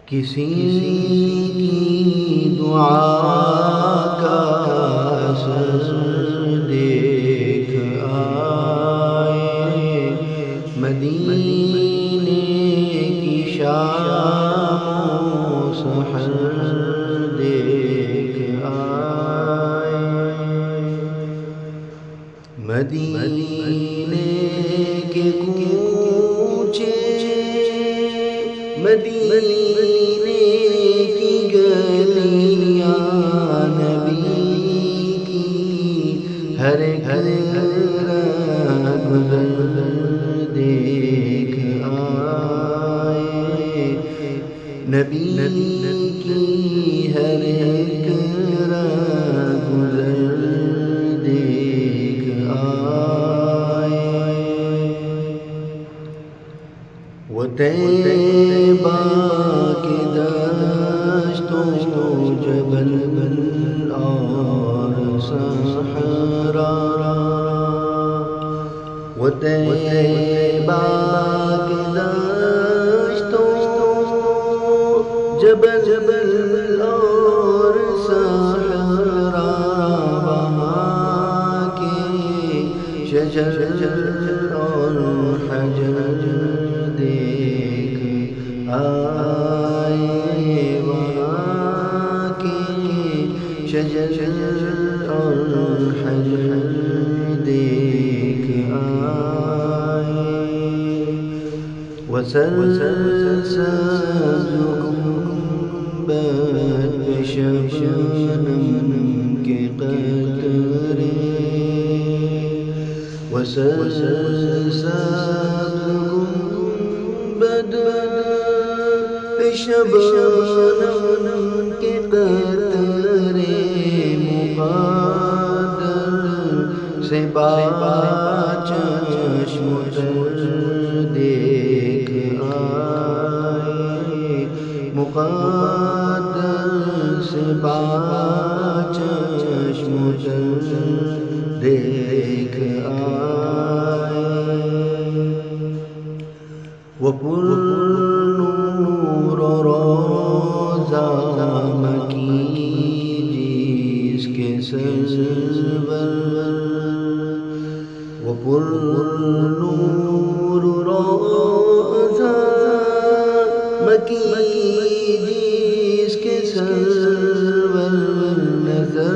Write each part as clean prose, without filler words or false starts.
کسی کی دعا کا اثر دیکھ آئے، مدینے کی شام و سحر دیکھ آئے، مدینے کے کوچے مدینے کی گلیاں، نبی کی ہر گزر دیکھ آئے، نبی کی ہر گزر دیکھ آئے، وہ طیبہ کے دشتوں جبل اور صحرا، وہ طیبہ کے دشتوں جبل اور صحرا، وہاں کے شجر اور حجر دیکھ آئے، وہاں کے شجر اور حجر دیکھ آئے، وسرسبز گنبد پہ شبنم کے قطرے، وسرسبز گنبد پہ شبنم کے قطرے، مقدر سے باچشم تر دیکھ آئے، مقدر سے باچشم تر دیکھ آئے، وہ پرنور روضہ مکی جس کے سرور، وہ پرنور روضہ مکی جس کے سرور، نظر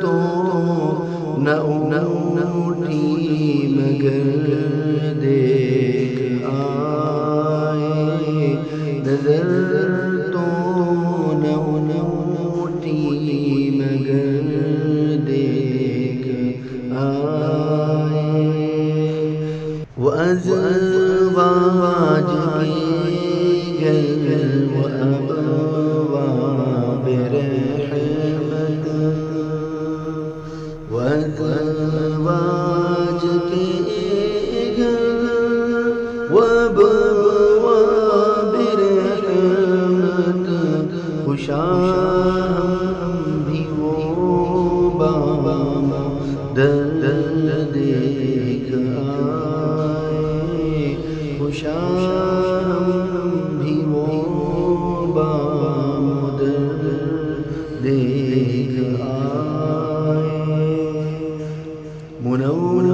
تو نہ اٹھی مگر دیکھ آئے، نظر تو نہ اٹھی مگر دیکھ آئے، وہ ازواج کے گھر وہ ابواب رحمت، وہ ازواج کے گھر وہ ابواب رحمت، خوشام بھی وہ بام در دیکھ آئے، خوشام بھی وہ بام در دیکھ آئے، منور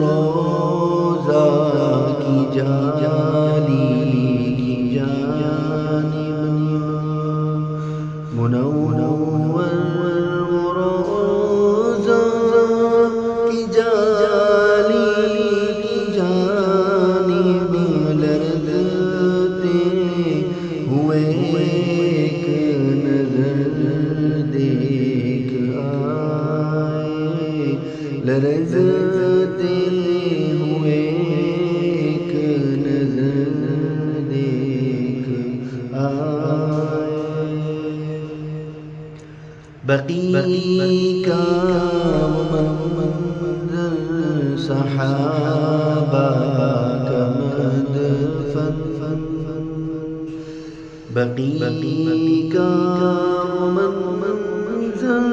روضہ کی جالی کی جانب، منور روضہ کی جالی کی جانب، لرزتے ہوئے ایک نظر دیکھ آئے، لرزتے ہوئے ایک نظر دیکھ آئے، بقیع کا منظر صحابہ کا مدفن، بقیع کا منظر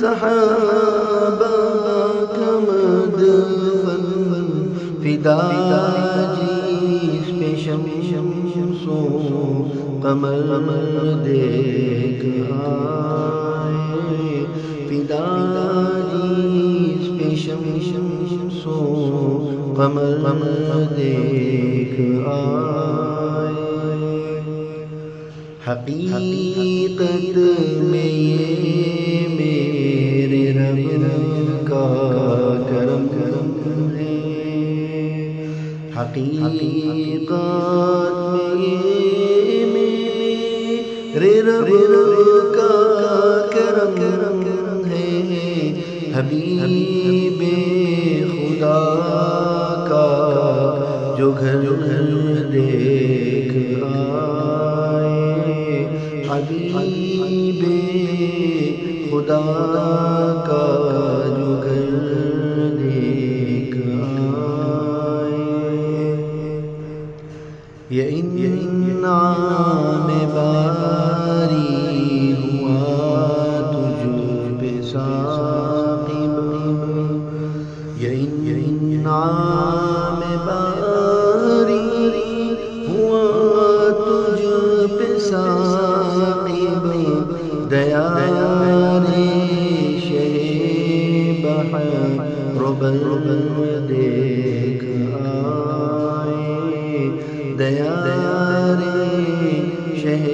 صحابہ کا مدفن، فدا جس پہ شمس سو قمر دیکھ آئے فدا جس پہ شمس و قمر دیکھ آئے حقیقت میں یہ میرے رب کا کرم ہے حقیقت میں یہ میرے رب کا کرم ہے حبیب خدا کا جو گھر دیکھ آئے حبیب خدا کا جو گھر دیکھ آئے یہ انعام باری ہوا تجھ پہ ثاقب یہ انعام باری ہوا تجھ پہ ثاقب دیا رے شہ بحر بر دیکھ آئے دیا رے شہ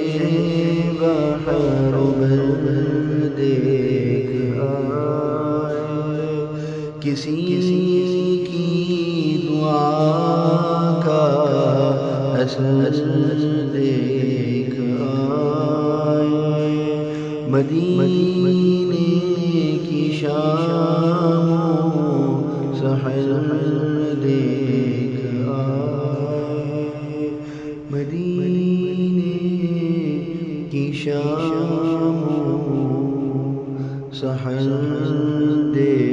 بحر بر دیکھ آئے کسی کی دعا کا اثر دیکھ آئے مدینے کی شام و سحر دیکھ آئے مدینے کی شام و سحر دیکھ